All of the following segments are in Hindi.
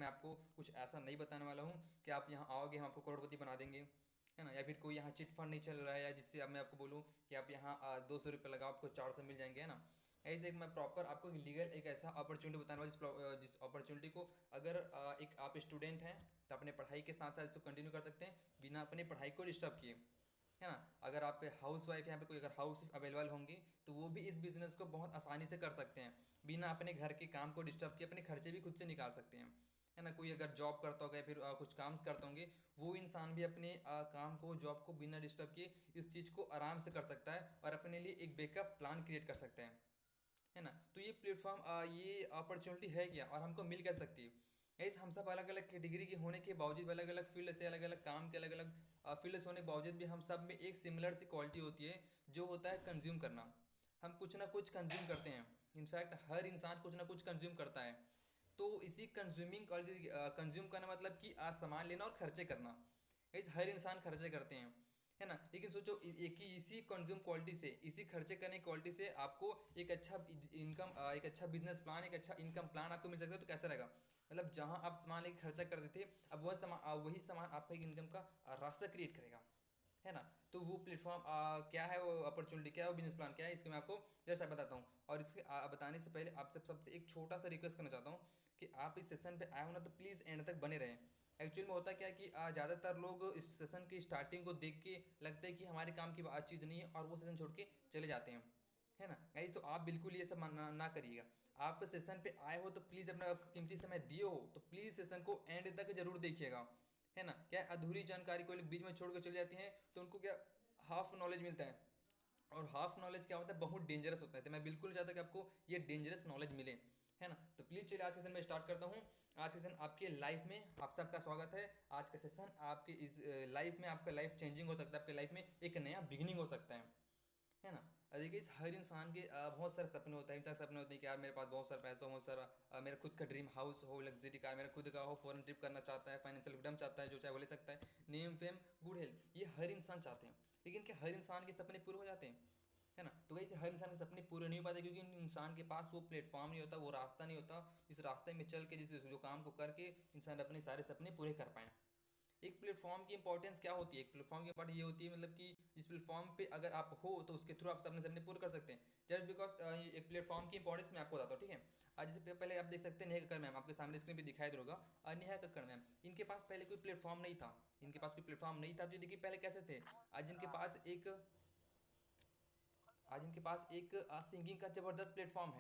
मैं आपको कुछ ऐसा नहीं बताने वाला हूँ कि आप यहाँ आओगे हम आपको करोड़पति बना देंगे, है ना। या फिर कोई यहाँ चिट फंड नहीं चल रहा है, या जिससे अब मैं आपको बोलूँ कि आप यहाँ 200 रुपये लगाओ आपको 400 मिल जाएंगे, है ना। ऐसे एक मैं प्रॉपर आपको लीगल एक ऐसा अपॉर्चुनिटी बताने वाला जिस अपॉर्चुनिटी को अगर एक आप स्टूडेंट हैं तो अपने पढ़ाई के साथ साथ इसको कंटिन्यू कर सकते हैं बिना अपनी पढ़ाई को डिस्टर्ब किए, है ना। अगर आप हाउस वाइफ यहाँ पे कोई अगर हाउस अवेलेबल होंगी तो वो भी इस बिज़नेस को बहुत आसानी से कर सकते हैं बिना अपने घर के काम को डिस्टर्ब किए, अपने खर्चे भी खुद से निकाल सकते हैं, है ना। कोई अगर जॉब करता होगा या फिर कुछ काम करते होंगे, वो इंसान भी अपने काम को जॉब को बिना डिस्टर्ब किए इस चीज़ को आराम से कर सकता है और अपने लिए एक बैकअप प्लान क्रिएट कर सकते हैं, है ना। तो ये प्लेटफॉर्म ये अपॉर्चुनिटी है क्या और हमको मिल क्या सकती है। यही हम सब अलग अलग कैटेगरी के होने के बावजूद, अलग अलग फील्ड से, अलग अलग काम के अलग अलग फील्ड से होने के बावजूद भी हम सब में एक सिमिलर सी क्वालिटी होती है जो होता है कंज्यूम करना। हम कुछ ना कुछ कंज्यूम करते हैं, इनफैक्ट हर इंसान कुछ ना कुछ कंज्यूम करता है। तो इसी कंज्यूमिंग कंज्यूम करना मतलब कि सामान लेना और खर्चे करना, इस हर इंसान खर्चे करते हैं, है ना। लेकिन सोचो एक ही इसी कंज्यूम क्वालिटी से, इसी खर्चे करने की क्वालिटी से आपको एक अच्छा इनकम, एक अच्छा बिजनेस प्लान, एक अच्छा इनकम प्लान आपको मिल सकता है, तो कैसा रहेगा। मतलब जहां आप सामान लेके खर्चा करते थे, अब वही सामान आपका एक इनकम का रास्ता क्रिएट करेगा, है ना। तो वो प्लेटफॉर्म क्या है, वो अपॉर्चुनिटी क्या है, वो बिजनेस प्लान क्या है, इसके मैं आपको जस्ट बताता हूँ। और इसके बताने से पहले आपसे सबसे एक छोटा सा रिक्वेस्ट करना चाहता हूँ कि आप इस सेशन पे आए हो ना तो प्लीज़ एंड तक बने रहें। एक्चुअली में होता क्या है कि ज़्यादातर लोग इस सेशन की स्टार्टिंग को देख के लगता है कि हमारे काम की बात चीज़ नहीं है और वो सेशन छोड़ के चले जाते हैं, है ना। गाइस तो आप बिल्कुल ये सब ना करिएगा। आप सेशन पे आए हो तो प्लीज़ अपना कीमती समय दिए हो तो प्लीज़ सेशन को एंड तक जरूर देखिएगा, है ना। क्या अधूरी जानकारी को लोग बीच में छोड़ कर चले जाती हैं तो उनको क्या हाफ नॉलेज मिलता है, और हाफ नॉलेज क्या होता है, बहुत डेंजरस होता है। तो मैं बिल्कुल चाहता कि आपको ये डेंजरस नॉलेज मिले, है ना। तो प्लीज़ चलिए आज के सेशन में स्टार्ट करता हूँ। आज के सेशन आपके लाइफ में आप सबका स्वागत है। आज का सेशन आपके इस लाइफ में आपका लाइफ चेंजिंग हो सकता है, आपके लाइफ में एक नया बिगिनिंग हो सकता है ना। देखिए इस हर इंसान के बहुत सारे सपने होते हैं, इंसान सपने होते हैं कि यार मेरे पास बहुत सारा पैसा हो, बहुत सारा मेरा खुद का ड्रीम हाउस हो, लग्जरी कार मेरा खुद का हो, फॉरेन ट्रिप करना चाहता है, फाइनेंशियल फ्रीडम चाहता है, जो चाहे वो ले सकता है, नेम फेम गुड हेल्थ, ये हर इंसान चाहते हैं। लेकिन क्या हर इंसान के सपने पूरे हो जाते हैं, है ना। तो वैसे हर इंसान के सपने पूरे नहीं हो पाते क्योंकि इंसान के पास वो प्लेटफॉर्म नहीं होता, वो रास्ता नहीं होता जिस रास्ते में चल के जिस जो काम को करके इंसान अपने सारे सपने पूरे कर पाए। एक प्लेटफॉर्म की इंपॉर्टेंस क्या होती है, एक प्लेटफॉर्म की इंपॉर्टेंस ये होती है मतलब कि जिस प्लेटफॉर्म पे अगर आप हो तो उसके थ्रू आप अपने सपने पूरे कर सकते हैं। जस्ट बिकॉज एक प्लेटफॉर्म की इंपॉर्टेंस मैं आपको बताता हूँ, ठीक है। आज जैसे पहले आप देख सकते हैं नेहा कक्कड़ मैम, आपके सामने स्क्रीन पे दिखाई दे रहा होगा, नेहा कक्कड़ मैम, इनके पास पहले कोई प्लेटफॉर्म नहीं था, इनके पास कोई प्लेटफॉर्म नहीं था। तो देखिए पहले कैसे थे, आज इनके पास एक आज इनके पास एक सिंगिंग का जबरदस्त प्लेटफॉर्म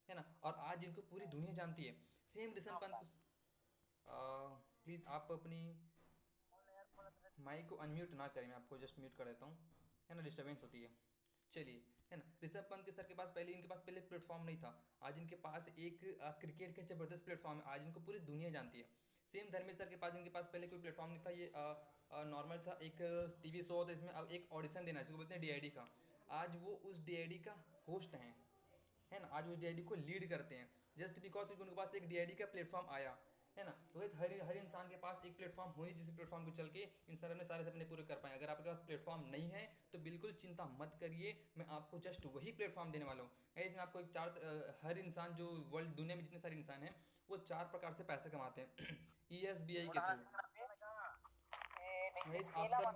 है ना। और आज इनको पूरी दुनिया जानती है। सेम ऋषभ पंत, प्लीज़ आप अपनी माइक को अनम्यूट ना करें, मैं आपको जस्ट म्यूट कर देता हूँ, है ना, डिस्टर्बेंस होती है। चलिए, है ना, ऋषभ पंत के सर के पास पहले, इनके पास पहले प्लेटफॉर्म नहीं था। आज इनके पास एक क्रिकेट का जबरदस्त प्लेटफॉर्म है, आज इनको पूरी दुनिया जानती है। सेम धर्मेश सर के पास, इनके पास पहले कोई प्लेटफॉर्म नहीं था। ये नॉर्मल सा एक टीवी शो होता है, इसमें अब एक ऑडिशन देना है, जिसको बोलते हैं डीआईडी का। आज वो उस डीआईडी का होस्ट हैं, है ना। आज उस डीआईडी को लीड करते हैं जस्ट बिकॉज क्योंकि उनके पास एक डीआईडी का प्लेटफॉर्म आया, है ना। तो guys, हर इंसान के पास एक प्लेटफॉर्म होनी, जिस प्लेटफॉर्म को चल के इंसान अपने सारे सपने पूरे कर पाए। अगर आपके पास प्लेटफॉर्म नहीं है तो बिल्कुल चिंता मत करिए, मैं आपको जस्ट वही प्लेटफॉर्म देने वाला हूँ। गाइस मैं आपको एक हर इंसान जो वर्ल्ड दुनिया में जितने सारे इंसान हैं वो चार प्रकार से पैसे कमाते हैं ईएसबीआई के थ्रू। गाइस आप सब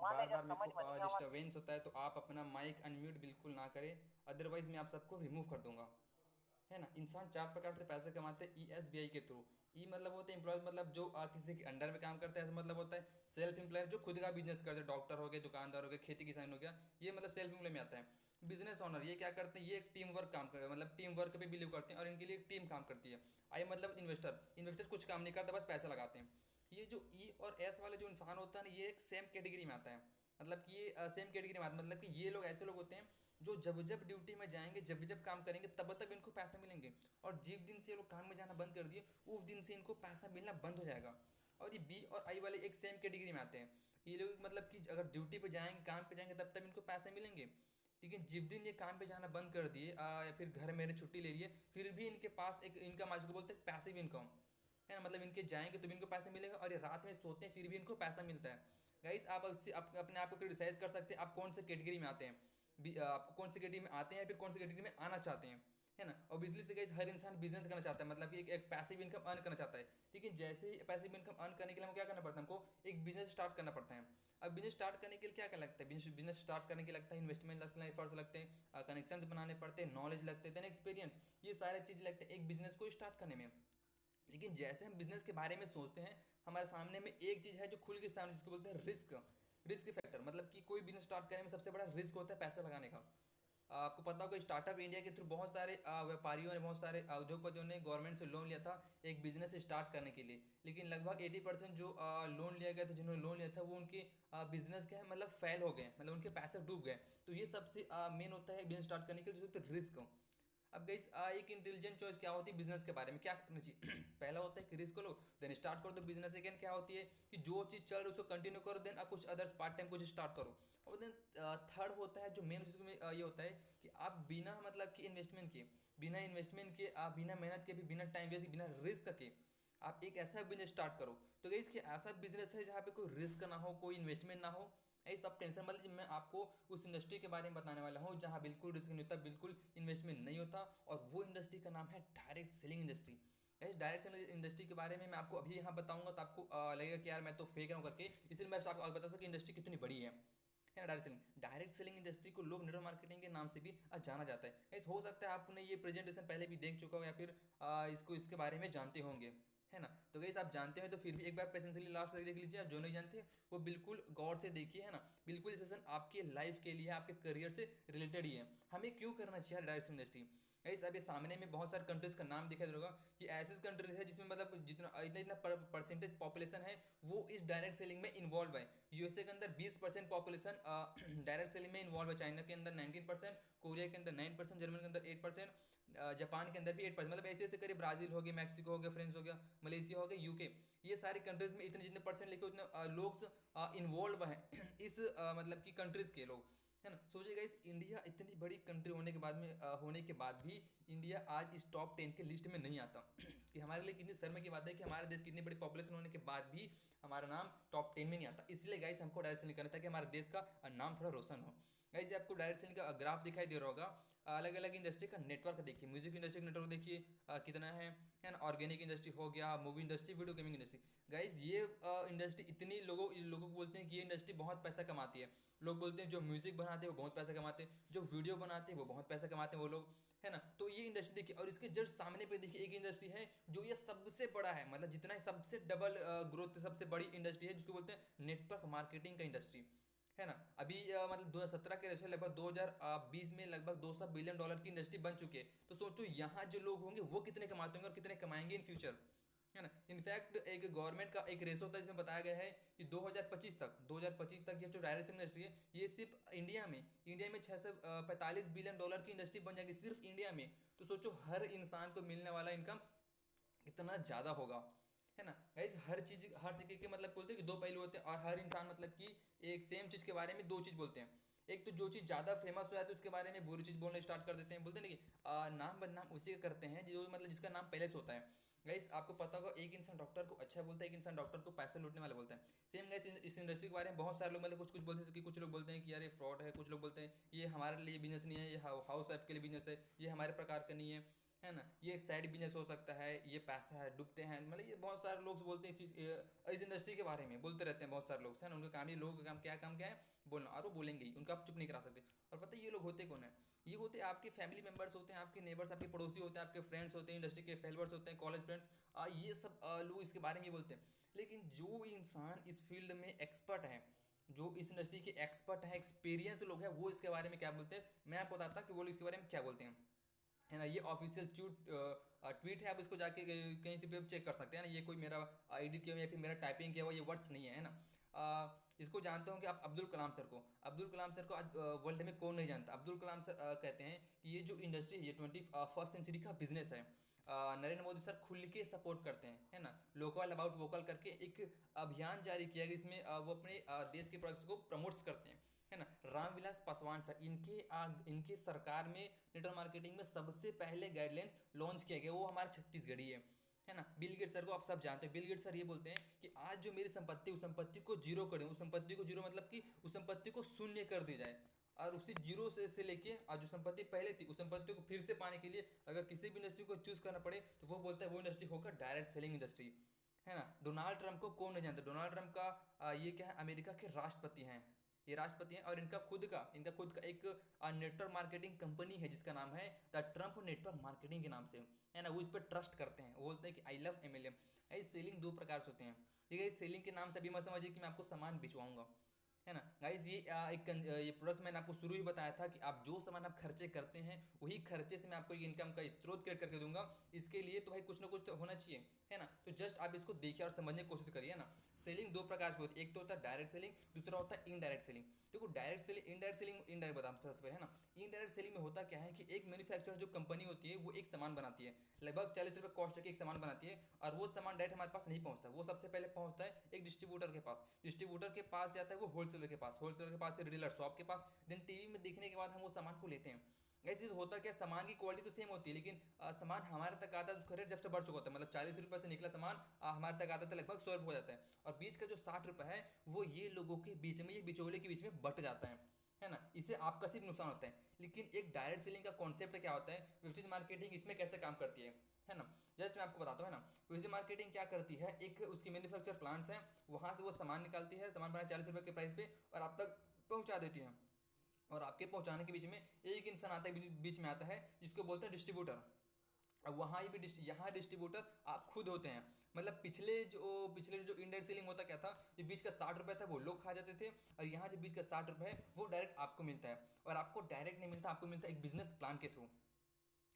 बार बार मेरे को डिस्टर्बेंस होता है तो आप अपना माइक अनम्यूट बिल्कुल ना करें, अदरवाइज मैं आप सबको रिमूव कर दूंगा, है ना। इंसान चार प्रकार से पैसे कमाते हैं ईएसबीआई के थ्रू। ई मतलब होते हैं एम्प्लॉय, मतलब जो किसी के अंडर में काम करते हैं, ऐसा मतलब होता है सेल्फ एम्प्लॉय जो खुद का बिजनेस करते हैं, डॉक्टर हो गए, दुकानदार हो गए, खेती किसान हो गया, ये मतलब सेल्फ एम्प्लॉय में आता है। बिजनेस ऑनर ये क्या करते हैं, ये एक टीम वर्क काम करते हैं, मतलब टीम वर्क पे बिलीव करते हैं और इनके लिए एक टीम काम करती है। आई मतलब इन्वेस्टर, इन्वेस्टर कुछ काम नहीं करता, बस पैसा लगाते हैं। ये जो ई और एस वाले जो इंसान होता है ना, ये एक सेम कैटेगरी में आता है, मतलब कि ये सेम कैटेगरी में आता है, मतलब कि ये लोग ऐसे लोग होते हैं जो जब जब ड्यूटी में जाएंगे, जब जब काम करेंगे तब तब इनको पैसा मिलेंगे, और जिस दिन से ये लोग काम में जाना बंद कर दिए उस दिन से इनको पैसा मिलना बंद हो जाएगा। और ये बी और आई वाले एक सेम कैटेगरी में आते हैं। ये लोग मतलब कि अगर ड्यूटी पे जाएंगे, काम पे जाएंगे, तब तब इनको पैसे मिलेंगे। लेकिन जिस दिन ये काम पे जाना बंद कर दिए या फिर घर में छुट्टी ले लिए, फिर भी इनके पास एक इनकम, आज को बोलते हैं पैसिव इनकम, है ना। मतलब इनके जाएंगे तो भी इनको पैसा मिलेगा और ये रात में सोते हैं फिर भी इनको पैसा मिलता है। गाइस आप अपने आप को क्रिटिसाइज कर सकते हैं, आप कौन से कैटेगरी में आते हैं, आपको कौन सी कैटेगरी में आते हैं या फिर कौन सी कैटेगरी में आना चाहते हैं, है ना। और बिजली से गाइस हर इंसान बिजनेस करना चाहता है, मतलब कि एक पैसिव इनकम अर्न करना चाहता है। लेकिन जैसे ही पैसिव इनकम अर्न करने के लिए हमको क्या करना पड़ता है, हमको एक बिजनेस स्टार्ट करना पड़ता है। अब बिजनेस स्टार्ट करने के लिए क्या क्या लगता है, बिजनेस स्टार्ट करने के लिए लगता है इन्वेस्टमेंट लगता है, एफर्ट्स लगते हैं, कनेक्शंस बनाने पड़ते हैं, नॉलेज लगते हैं, देन एक्सपीरियंस, ये सारे चीज़ लगते हैं एक बिजनेस को स्टार्ट करने में। लेकिन जैसे हम बिजनेस के बारे में सोचते हैं, हमारे सामने में एक चीज़ है जो खुल के सामने, जिसको बोलते हैं रिस्क। रिस्क फैक्टर मतलब कि कोई बिजनेस स्टार्ट करने में सबसे बड़ा रिस्क होता है पैसा लगाने का। आपको पता होगा स्टार्टअप इंडिया के थ्रू बहुत सारे व्यापारियों ने, बहुत सारे उद्योगपतियों ने गवर्नमेंट से लोन लिया था एक बिजनेस स्टार्ट करने के लिए। लेकिन लगभग 80% जो लोन लिया गया था, जिन्होंने लोन लिया था, वो उनके बिजनेस क्या है मतलब फेल हो गए, मतलब उनके पैसे डूब गए। तो ये सबसे मेन होता है बिजनेस स्टार्ट करने के लिए, जो होता है रिस्क। अब गाइस एक इंटेलिजेंट चॉइस क्या होती है बिजनेस के बारे में, क्या करना चाहिए पहला होता है कि रिस्क लो देन स्टार्ट करो। तो बिजनेस सेकेंड क्या होती है कि जो चीज़ चल रही है उसको कंटिन्यू करो, देन कुछ अदर्स पार्ट टाइम कुछ स्टार्ट करो। और देन थर्ड होता है जो मेन चीज़ में ये होता है कि आप बिना मतलब कि इन्वेस्टमेंट के, आप बिना मेहनत के भी, बिना टाइम वेस्ट, बिना रिस्क के आप एक ऐसा बिजनेस स्टार्ट करो। तो गाइस कि ऐसा बिजनेस है जहाँ पे कोई रिस्क ना हो, कोई इन्वेस्टमेंट ना हो। ऐसे आप टेंशन मतलब मैं आपको उस इंडस्ट्री के बारे में बताने वाला हूँ जहाँ बिल्कुल रिस्क नहीं होता, बिल्कुल इन्वेस्टमेंट नहीं होता। और वो इंडस्ट्री का नाम है डायरेक्ट सेलिंग इंडस्ट्री। इस डायरेक्ट सेलिंग इंडस्ट्री के बारे में मैं आपको अभी यहाँ बताऊंगा तो आपको लगेगा कि यार मैं तो फेंक रहा हूँ करके, इसलिए मैं आपको बताता हूँ कि इंडस्ट्री कितनी बड़ी है ना। डायरेक्ट सेलिंग इंडस्ट्री को लोग नेटवर्क मार्केटिंग के नाम से भी जाना जाता है। गाइस हो सकता है आपने ये प्रेजेंटेशन पहले भी देख चुका हो या फिर इसको इसके बारे में जानते होंगे, है ना। तो गाइस आप जानते हो तो फिर भी एक बार पेशेंसली लास्ट तक देख लीजिए। जो नहीं जानते वो बिल्कुल गौर से देखिए, है ना। बिल्कुल सेशन आपके लाइफ के लिए, आपके करियर से रिलेटेड ही है। हमें क्यों करना चाहिए डायरेक्ट इंडस्ट्री। गाइस अब ये सामने में बहुत सारे कंट्रीज का नाम दिखाई दे होगा कि ऐसी कंट्रीज है जिसमें मतलब जितना इतना इतना परसेंटेज पॉपुलेशन है वो इस डायरेक्ट सेलिंग में इन्वॉल्व है। यूएसए के अंदर 20% पॉपुलेशन डायरेक्ट सेलिंग में इन्वॉल्व है, चाइना के अंदर 19%, कोरिया के अंदर 9%, जर्मनी के अंदर 8%, जापान के अंदर भी 8%, मतलब ऐसे ऐसे करीब ब्राज़ील हो गया, मैक्सिको हो गया, फ्रांस हो गया, मलेशिया हो गया, यूके, ये सारी कंट्रीज़ में इतने जितने परसेंट लिखे उतने लोग इन्वॉल्व हैं इस मतलब कि कंट्रीज़ के लोग, है ना। सोचिएगा इस इंडिया इतनी बड़ी कंट्री होने के बाद भी इंडिया आज इस टॉप 10 के लिस्ट में नहीं आता कि हमारे लिए कितनी शर्म की बात है कि हमारे देश की इतनी बड़ी पॉपुलेशन होने के बाद भी हमारा नाम टॉप 10 में नहीं आता। इसलिए गाइस हमको डायरेक्ट सेलिंग करना ताकि हमारे देश का नाम थोड़ा रोशन हो। गाइस आपको डायरेक्ट सेलिंग का ग्राफ दिखाई दे रहा होगा। अलग अलग इंडस्ट्री का नेटवर्क देखिए, म्यूजिक इंडस्ट्री का नेटवर्क देखिए कितना है ना। ऑर्गेनिक इंडस्ट्री हो गया, movie industry, video gaming industry. Guys ये इंडस्ट्री इतनी लोगों को बोलते हैं कि ये इंडस्ट्री बहुत पैसा कमाती है। लोग बोलते हैं जो म्यूजिक बनाते हैं वो बहुत पैसा कमाते हैं, जो वीडियो बनाते हैं वो बहुत पैसा कमाते हैं वो लोग, है ना। तो ये इंडस्ट्री देखिए, और इसके जस्ट सामने पे देखिए एक इंडस्ट्री है जो ये सबसे बड़ा है, मतलब जितना सबसे डबल ग्रोथ सबसे बड़ी इंडस्ट्री है, जिसको बोलते हैं नेटवर्क मार्केटिंग का इंडस्ट्री, है ना। अभी मतलब 2017 के रेशो लगभग 2020 में लगभग $200 बिलियन की इंडस्ट्री बन चुकी है। तो सोचो यहाँ जो लोग होंगे वो कितने कमाते होंगे और कितने कमाएंगे इन फ्यूचर, है ना। इनफैक्ट एक गवर्नमेंट का एक रेशो होता है जिसमें बताया गया है कि 2025 तक ये जो डायरेक्ट इंडस्ट्री है ये सिर्फ इंडिया में $645 बिलियन की इंडस्ट्री बन जाएगी सिर्फ इंडिया में। तो सोचो हर इंसान को मिलने वाला इनकम कितना ज़्यादा होगा, है ना। गाइस हर चीज़ के मतलब बोलते हैं कि दो पहलू होते हैं, और हर इंसान मतलब कि एक सेम चीज़ के बारे में दो चीज़ बोलते हैं। एक तो जो चीज़ ज़्यादा फेमस हो जाती है उसके बारे में बुरी चीज़ बोलना स्टार्ट कर देते हैं, बोलते हैं ना कि नाम बदनाम उसी का करते हैं जो मतलब जिसका नाम पहले से होता है। गाइस आपको पता होगा एक इंसान डॉक्टर को अच्छा बोलता है, एक इंसान डॉक्टर को पैसे लूटने वाला बोलता है। सेम गाइस इस इंडस्ट्री के बारे में बहुत सारे लोग मतलब कुछ कुछ बोलते हैं कि कुछ लोग बोलते हैं कि यार ये फ्रॉड है, कुछ लोग बोलते हैं कि ये हमारे लिए बिजनेस नहीं है, ये हाउस वाइफ के लिए बिजनेस है, ये हमारे प्रकार का नहीं है ना, ये एक साइड बिजनेस हो सकता है, ये पैसा है डूबते हैं, मतलब ये बहुत सारे लोग बोलते हैं इस इंडस्ट्री के बारे में बोलते रहते हैं बहुत सारे लोग, है ना। उनका काम ही लोगों का काम क्या है बोलना, और वो बोलेंगे ही, उनका आप चुप नहीं करा सकते। और पता है ये लोग होते कौन है, ये होते हैं आपके फैमिली मेम्बर्स होते हैं, आपके नेबर्स, आपके पड़ोसी होते हैं, आपके फ्रेंड्स होते हैं, इंडस्ट्री के फेलोअर्स होते हैं, कॉलेज फ्रेंड्स, ये सब लोग इसके बारे में ये बोलते हैं। लेकिन जो इंसान इस फील्ड में एक्सपर्ट है, जो इस इंडस्ट्री के एक्सपर्ट है, एक्सपीरियंस लोग हैं, वो इसके बारे में क्या बोलते हैं मैं आपको बताता हूँ कि वो लोग इसके बारे में क्या बोलते हैं, है ना। ये ऑफिशियल ट्वीट है, आप इसको जाके कहीं से भी आप चेक कर सकते हैं ना। ये कोई मेरा एडिट किया हुआ या फिर मेरा टाइपिंग किया हुआ ये वर्ड्स नहीं है, है ना। इसको जानते होंगे आप अब्दुल कलाम सर को। अब्दुल कलाम सर को आज वर्ल्ड में कौन नहीं जानता। अब्दुल कलाम सर कहते हैं कि ये जो इंडस्ट्री है ये 21st सेंचुरी का बिजनेस है। नरेंद्र मोदी सर खुल के सपोर्ट करते हैं, है ना। लोकल अबाउट वोकल करके एक अभियान जारी किया गया, इसमें वो अपने देश के प्रोडक्ट्स को प्रमोट्स करते हैं, है ना। रामविलास पासवान सर इनके सरकार में नेटवर्क मार्केटिंग में सबसे पहले गाइडलाइंस लॉन्च किया गया, वो हमारा छत्तीसगढ़ी है ना। बिल गेट्स सर को आप सब जानते हैं। बिल गेट्स सर ये बोलते हैं कि आज जो मेरी संपत्ति उस संपत्ति को जीरो कर दें, उस संपत्ति को जीरो मतलब कि उस संपत्ति को शून्य कर दी जाए। और उसी जीरो से लेके और जो संपत्ति पहले थी उस संपत्ति को फिर से पाने के लिए अगर किसी भी इंडस्ट्री को चूज करना पड़े तो वो बोलता है वो इंडस्ट्री होगा डायरेक्ट सेलिंग इंडस्ट्री, है ना। डोनाल्ड ट्रंप को कौन नहीं जानता, डोनाल्ड ट्रंप का ये क्या है, अमेरिका के राष्ट्रपति हैं, ये राष्ट्रपति हैं और इनका खुद का एक नेटवर्क मार्केटिंग कंपनी है जिसका नाम है द ट्रंप नेटवर्क मार्केटिंग के नाम से, है ना। वो इस पर ट्रस्ट करते हैं, वो बोलते हैं कि आई लव एमएलएम। ऐसे सेलिंग दो प्रकार से होते हैं, ठीक है। इस सेलिंग के नाम से अभी मत समझिए कि मैं आपको सामान बिचवाऊंगा, है ना गाइज। ये प्रोडक्ट्स मैंने आपको शुरू ही बताया था कि आप जो सामान आप खर्चे करते हैं वही खर्चे से मैं आपको इनकम का स्रोत क्रिएट करके दूंगा। इसके लिए तो भाई कुछ ना कुछ तो होना चाहिए, है ना। तो जस्ट आप इसको देखिए और समझने की कोशिश करिए ना। सेलिंग दो प्रकार की होती है, एक तो होता है डायरेक्ट सेलिंग, दूसरा होता है इनडायरेक्ट सेलिंग। देखो डायरेक्ट सेलिंग इनडायरेक्ट बताता हूँ सबसे पहले, है ना। इनडायरेक्ट सेलिंग में होता क्या है कि एक मैन्युफैक्चरर जो कंपनी होती है वो एक सामान बनाती है, लगभग 40 रुपये कॉस्ट के एक सामान बनाती है और वो सामान डायरेक्ट हमारे पास नहीं पहुंचता, वो सबसे पहले पहुंचता है एक डिस्ट्रीब्यूटर के पास, डिस्ट्रीब्यूटर के पास जाता है वो होलसेलर के पास, होलसेलर के पास से रिटेलर शॉप के पास, देन टीवी में देखने के बाद हम वो सामान को लेते हैं। ऐसे होता क्या, सामान की क्वालिटी तो सेम होती है लेकिन सामान हमारे तक आता है उसका रेट जस्ट बढ़ चुका होता है, मतलब 40 रुपये से निकला सामान हमारे तक आता है लगभग 100 रुपये हो जाता है और बीच का जो 60 रुपये है वो ये लोगों के बीच में, ये बिचौले के बीच में बट जाता है ना। इससे आपका सिर्फ नुकसान होता है। लेकिन एक डायरेक्ट सेलिंग का कॉन्सेप्ट क्या होता है, वेबसाइट मार्केटिंग इसमें कैसे काम करती है ना। जस्ट मैं आपको बताता हूँ, है ना। वेबसाइट मार्केटिंग क्या करती है, एक उसकी मैन्युफैक्चर प्लांट्स हैं, वहाँ से वो सामान निकालती है, सामान बना 40 रुपये के प्राइस पे और आप तक पहुँचा देती है। और आपके पहुंचाने के बीच में एक इंसान आता है, बीच में आता है जिसको बोलते हैं डिस्ट्रीब्यूटर। अब वहाँ भी यहाँ डिस्ट्रीब्यूटर आप खुद होते हैं, मतलब पिछले जो इंडायरेक्ट सेलिंग होता क्या था, जो बीच का 60 रुपये था वो लोग खा जाते थे और यहाँ जो बीच का 60 रुपये है वो डायरेक्ट आपको मिलता है। और आपको डायरेक्ट नहीं मिलता, आपको मिलता है एक बिजनेस प्लान के थ्रू,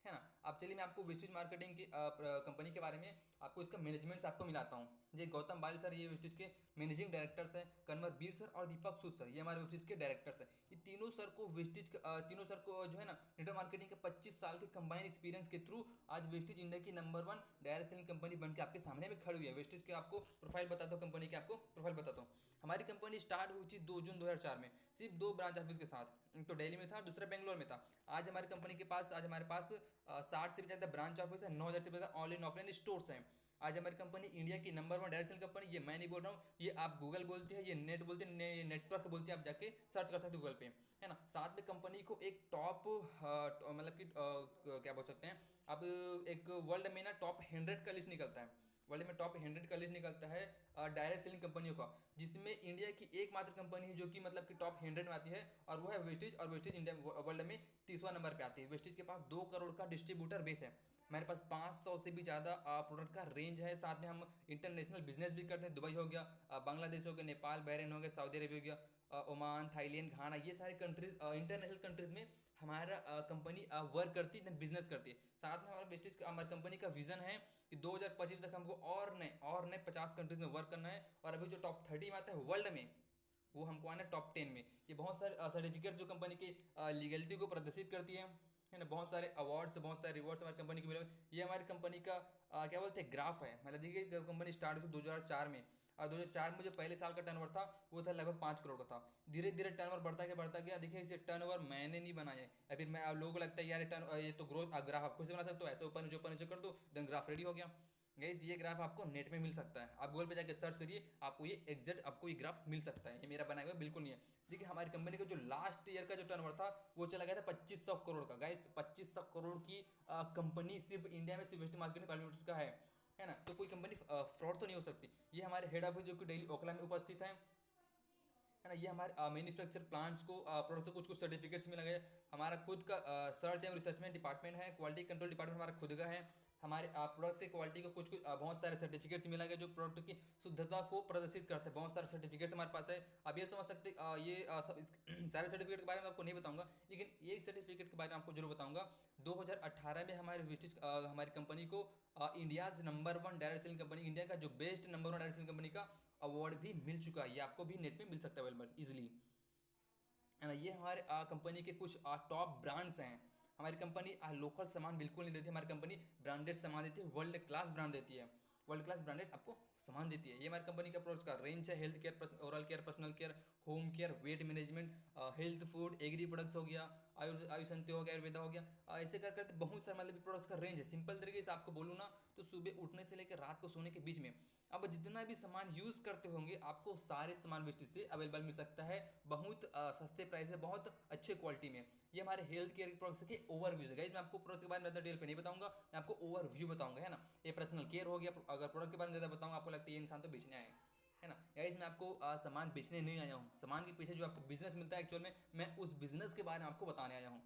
है ना। अब चलिए मैं आपको वेस्टेज मार्केटिंग की कंपनी के बारे में आपको इसका मैनेजमेंट से आपको मिलाता हूँ। ये गौतम बाली सर ये वेस्टेज के मैनेजिंग डायरेक्टर्स हैं, कन्वर बीर सर और दीपक सूद सर ये हमारे वेस्टेज के डायरेक्टर्स हैं। ये तीनों सर को तीनों सर को जो है ना नेटवर्क मार्केटिंग के 25 साल के कंबाइन एक्सपीरियंस के थ्रू आज वेस्टेज इंडिया की नंबर 1 डायरेक्ट सेलिंग कंपनी बनकर आपके सामने में खड़ी हुई है। वेस्टेज के आपको प्रोफाइल बताता हूँ, कंपनी के आपको प्रोफाइल बताता हूँ। हमारी कंपनी स्टार्ट हुई थी 2 जून 2004 में, सिर्फ 2 ब्रांच ऑफिस के साथ, एक तो दिल्ली में था दूसरा बेंगलोर में था। आज हमारी कंपनी के पास 60 से भी ज़्यादा ब्रांच ऑफिस है, 9,000 से भी ज़्यादा ऑनलाइन ऑफलाइन स्टोर्स हैं। आज हमारी कंपनी इंडिया की नंबर 1 डायरेक्ट सेलिंग कंपनी, ये मैं नहीं बोल रहा हूँ, ये आप गूगल बोलते हैं, ये नेट बोलते हैं, ये नेटवर्क बोलते हैं, आप जाके सर्च कर सकते हैं गूगल पे, है ना। साथ में कंपनी को एक टॉप मतलब कि क्या बोल सकते हैं अब, एक वर्ल्ड में ना टॉप 100 का लिस्ट निकलता है, वर्ल्ड में टॉप 100 का लिस्ट निकलता है डायरेक्ट सेलिंग कंपनियों का, जिसमें इंडिया की एकमात्र कंपनी है जो कि मतलब कि टॉप 100 में आती है और वो है वेस्टेज। और वेस्टेज इंडिया वर्ल्ड में 30वां नंबर पे आती है। वेस्टेज के पास 2 करोड़ का डिस्ट्रीब्यूटर बेस है, हमारे पास 500 से भी ज़्यादा प्रोडक्ट का रेंज है। साथ में हम इंटरनेशनल बिजनेस भी करते हैं, दुबई हो गया, बांग्लादेश हो गया, नेपाल बहरीन हो गया, सऊदी अरेबिया हो गया, ओमान, थाईलैंड, घाना, ये सारे कंट्रीज इंटरनेशनल कंट्रीज में हमारा कंपनी वर्क करती है, बिजनेस करती है। साथ में हमारा वेस्टेज हमारी कंपनी का विजन है कि 2025 तक हमको और नए 50 कंट्रीज में वर्क करना है और अभी जो टॉप 30 में आता है वर्ल्ड में वो हमको आना है टॉप 10 में। ये बहुत सारे सर्टिफिकेट जो कंपनी की लीगलिटी को प्रदर्शित करती है ना, बहुत सारे अवार्ड्स, बहुत सारे रिवॉर्ड्स हमारी कंपनी को मिले। ये हमारी कंपनी का क्या बोलते हैं ग्राफ है, मतलब देखिए कंपनी स्टार्ट हुई 2004 में और 2004 में जो पहले साल का टर्नओवर था वो था लगभग 5 करोड़ का था। धीरे धीरे टर्नओवर बढ़ता गया। देखिए इसे टर्नओवर मैंने नहीं बनाया है, या फिर मैं लोगों को लगता है यार ये तो ग्रोथ ग्राफ आप खुद से बना सकते हो, ऐसे ऊपर नीचे कर दो देन ग्राफ रेडी हो गया। गाइस ये ग्राफ आपको नेट में मिल सकता है, आप गूगल पे जाकर सर्च करिए, आपको ये एग्जैक्ट आपको ये ग्राफ मिल सकता है, ये मेरा बनाया हुआ बिल्कुल नहीं है। देखिए हमारी कंपनी का जो लास्ट ईयर का जो टर्नओवर था वो चला गया था 2500 करोड़ का। गाइस 2500 करोड़ की कंपनी सिर्फ इंडिया में सिर्फ वेस्ट मार्केटिंग प्राइवेट लिमिटेड का है ना। तो कोई कंपनी फ्रॉड तो नहीं हो सकती। ये हमारे हेड ऑफिस जो कि दिल्ली ओखला में उपस्थित है ना। ये हमारे मैन्युफैक्चर प्लांट्स को प्रोडक्ट से कुछ कुछ सर्टिफिकेट्स मिला गया। हमारा खुद का सर्च एंड रिसर्चमेंट डिपार्टमेंट है, क्वालिटी कंट्रोल डिपार्टमेंट हमारा खुद का है। हमारे प्रोडक्ट से क्वालिटी को कुछ कुछ बहुत सारे सर्टिफिकेट्स मिला गया जो प्रोडक्ट की शुद्धता को प्रदर्शित करते हैं। बहुत सारे सर्टिफिकेट्स हमारे पास है। आप ये समझ सकते सारे सर्टिफिकेट के बारे में आपको नहीं बताऊंगा, लेकिन ये सर्टिफिकेट के बारे में आपको जरूर बताऊंगा। 2018 में हमारी कंपनी को India's number 1 direct selling company, India का जो best number 1 direct selling company का अवार्ड भी मिल चुका है। ये आपको भी नेट में मिल सकता है अवेलेबल ईजिली, है ना। ये हमारे कंपनी के कुछ टॉप ब्रांड्स हैं। हमारी कंपनी लोकल सामान बिल्कुल नहीं देती, हमारी कंपनी ब्रांडेड सामान देती है, वर्ल्ड क्लास ब्रांड देती है, वर्ल्ड क्लास ब्रांडेड आपको सामान देती है। ये हमारी कंपनी का प्रोडक्ट का रेंज है, health care, oral care, personal care, home care, weight management, health food, agri products हो गया, आयुषंते हो गया, आयुर्वेदा हो गया, ऐसे कर करते बहुत सारे मतलब प्रोडक्ट्स का रेंज है। सिंपल तरीके से आपको बोलूँ ना तो सुबह उठने से लेकर रात को सोने के बीच में अब जितना भी सामान यूज़ करते होंगे आपको सारे सामान वेस्टेज से अवेलेबल मिल सकता है, बहुत सस्ते प्राइस है, बहुत अच्छे क्वालिटी में। ये हमारे हेल्थ केयर के प्रोडक्ट्स के ओवरव्यू है गाइस। मैं आपको प्रोडक्ट्स के बारे में ज़्यादा डिटेल पे नहीं बताऊंगा, मैं आपको ओवरव्यू बताऊंगा, है ना। ये पर्सनल केयर हो गया। अगर प्रोडक्ट के बारे में ज़्यादा बताऊंगा आपको लगता है ये इंसान तो बेचने आए, है ना। गाइस मैं आपको सामान बेचने नहीं आया हूँ, सामान के पीछे जो आपको बिजनेस मिलता है एक्चुअल में मैं उस बिजनेस के बारे में आपको बताने आया हूँ,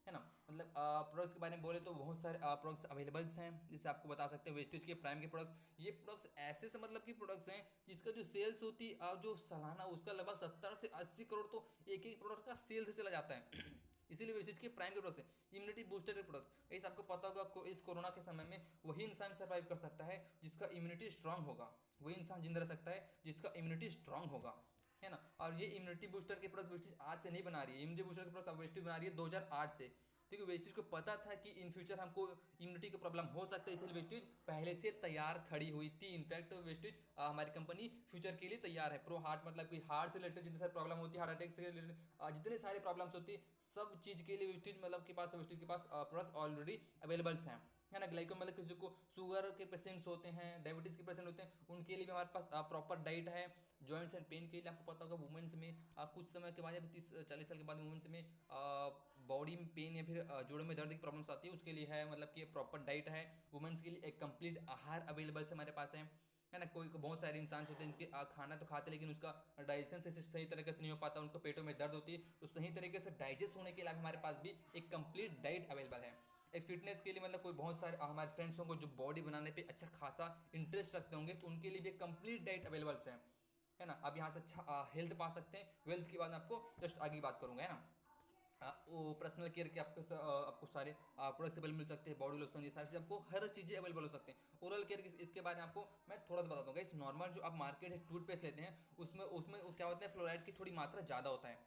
है ना। मतलब प्रोडक्ट्स के बारे में बोले तो बहुत सारे प्रोडक्ट्स अवेलेबल्स हैं, जिससे आपको बता सकते हैं वेस्टेज के, प्राइम के प्रोडक्ट्स। ये प्रोडक्ट्स ऐसे से मतलब कि प्रोडक्ट्स हैं जिसका जो सेल्स होती है जो सालाना उसका लगभग 70 से 80 करोड़ तो एक एक प्रोडक्ट का सेल से चला जाता है। इसीलिए वेस्टेज के प्राइम के प्रोडक्ट्स हैं। इम्यूनिटी बूस्टर के प्रोडक्ट, इस आपको पता होगा इस कोरोना के समय में वही इंसान सर्वाइव कर सकता है जिसका इम्यूनिटी स्ट्रांग होगा, वही इंसान जिंदा रह सकता है जिसका इम्यूनिटी स्ट्रांग होगा, है ना। और ये इम्यूनिटी बूस्टर के प्रोडक्ट्स वेस्टेज आज से नहीं बना रही है, इम्यूनिटी बूस्टर के प्रोडक्ट्स वेस्टेज बना रही है 2008 से, क्योंकि वेस्टेज को पता था कि इन फ्यूचर हमको इम्यूनिटी का प्रॉब्लम हो सकता है, इसलिए वेस्टेज पहले से तैयार खड़ी हुई थी। इनफैक्ट वेस्टेज हमारी कंपनी फ्यूचर के लिए तैयार है। प्रो हार्ट मतलब कि हार्ट से रिलेटेड जितने सारे प्रॉब्लम होती है, हार्ट अटैक से रिलेटेड जितने सारे प्रॉब्लम्स होती है, सब चीज़ के लिए वेस्टेज मतलब के पास वेस्टेज के पास प्रोडक्ट्स ऑलरेडी अवेलेबल्स हैं, है ना। ग्लाइको मतलब किसी को शुगर के पेशेंट्स होते हैं, डायबिटीज़ के पेशेंट होते हैं, उनके लिए भी हमारे पास प्रॉपर डाइट है। जॉइंट्स एंड पेन के लिए आपको पता होगा वुमेंस में कुछ समय के बाद या 30-40 साल के बाद वुमेंस में बॉडी में पेन या फिर जोड़ों में दर्द की प्रॉब्लम्स आती है, उसके लिए है मतलब कि प्रॉपर डाइट है। वुमेंस के लिए एक कंप्लीट आहार अवेलेबल से हमारे पास है ना। कोई बहुत सारे इंसान होते हैं जिनके खाना तो खाते लेकिन उसका डाइजेशन से सही तरीके से नहीं हो पाता, उनको पेटों में दर्द होती है, तो सही तरीके से डाइजेस्ट होने के लिए हमारे पास भी एक कंप्लीट डाइट अवेलेबल है। एक फिटनेस के लिए मतलब कोई बहुत सारे हमारे फ्रेंड्स होंगे जो बॉडी बनाने पे अच्छा खासा इंटरेस्ट रखते होंगे, तो उनके लिए भी एक कंप्लीट डाइट अवेलेबल है ना। आप यहाँ से अच्छा हेल्थ पा सकते हैं। वेल्थ के बाद आपको जस्ट आगे बात करूँगा, है ना। वो पर्सनल केयर के आपको सारे प्रोडक्ट्स अवेलेबल मिल सकते हैं, बॉडी लोशन ये सारी चीज़ आपको हर चीज़ें अवेलेबल हो सकते हैं। ओरल केयर इसके बारे में आपको मैं थोड़ा सा बता दूँगा। इस नॉर्मल जो आप मार्केट है टूथपेस्ट लेते हैं उसमें उसमें क्या होता है, फ्लोराइड की थोड़ी मात्रा ज़्यादा होता है।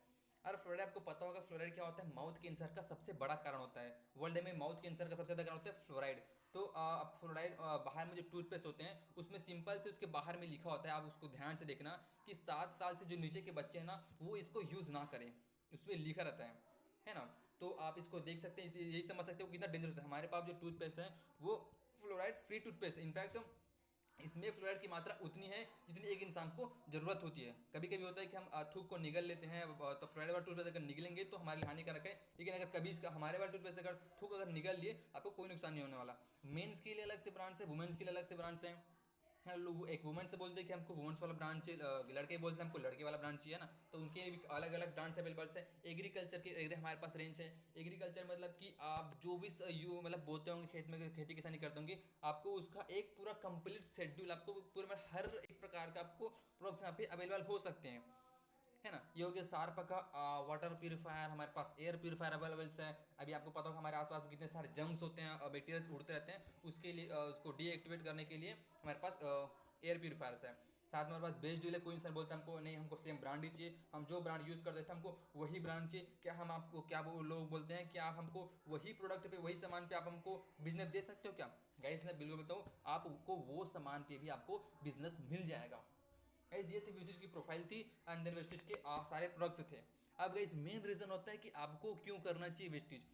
और फ्लोराइड आपको पता होगा फ्लोराइड क्या होता है, माउथ कैंसर का सबसे बड़ा कारण होता है। वर्ल्ड में माउथ कैंसर का सबसे ज़्यादा कारण होता है फ्लोराइड। तो आप फ्लोराइड बाहर में जो टूथपेस्ट होते हैं उसमें सिंपल से उसके बाहर में लिखा होता है, आप उसको ध्यान से देखना कि 7 साल से जो नीचे के बच्चे हैं ना वो इसको यूज़ ना करें, उसमें लिखा रहता है ना। तो आप इसको देख सकते हैं, यही समझ सकते हो कितना डेंजर होता है। हमारे पास जो टूथपेस्ट है वो फ्लोराइड फ्री टूथपेस्ट है। इनफैक्ट इसमें फ्लोराइड की मात्रा उतनी है जितनी एक इंसान को ज़रूरत होती है। कभी कभी होता है कि हम थूक को निगल लेते हैं, तो फ्लोराइड वाला टूथपेस्ट अगर निगलेंगे तो हमारे लिए हानिकारक है, लेकिन अगर कभी इसका हमारे वाला टूथपेस्ट अगर थूक अगर निगल लिए आपको कोई नुकसान नहीं होने वाला। मेंस के लिए अलग से ब्रांड्स है, वुमेन्स के लिए अलग से ब्रांड्स हैं। हाँ, लोग एक वुमेन से बोलते हैं कि हमको वुमेन्स वाला ब्रांड चाहिए, लड़के बोलते हैं हमको लड़के वाला ब्रांड चाहिए ना, तो उनके लिए भी अलग अलग ब्रांड्स अवेलेबल्स है। एग्रीकल्चर के हमारे पास रेंज है। एग्रीकल्चर मतलब कि आप जो भी यू मतलब बोते होंगे खेत में, खेती किसानी करते होंगे, आपको उसका एक पूरा कंप्लीट शेड्यूल आपको पूरा मतलब हर एक प्रकार का आपको प्रोडक्ट्स यहाँ पे अवेलेबल हो सकते हैं, है ना। ये हो गया सार्प का वाटर प्यूरीफायर। हमारे पास एयर प्यूरीफायर अवेलेबल है। अभी आपको पता होगा हमारे आसपास कितने सारे जम्स होते हैं, बैक्टीरियाज उड़ते रहते हैं, उसके लिए उसको डीएक्टिवेट करने के लिए हमारे पास एयर प्यूरीफायर्स है। साथ में हमारे पास बेस्ट डील है। कोई इंसान बोलता है हमको नहीं, हमको सेम ब्रांड ही चाहिए, हम जो ब्रांड यूज़ करते थे हमको वही ब्रांड चाहिए, क्या हम आपको क्या वो लोग बोलते हैं कि आप हमको वही प्रोडक्ट पे वही सामान पे आप हमको बिजनेस दे सकते हो क्या। गाइस मैं बिल्कुल बताऊँ आपको वो सामान पे भी आपको बिजनेस मिल जाएगा। गाइस ये थी वेस्टेज की प्रोफाइल थी, एंड देन वेस्टेज के सारे प्रोडक्ट्स थे। अब गाइस मेन रीज़न होता है कि आपको क्यों करना चाहिए वेस्टेज,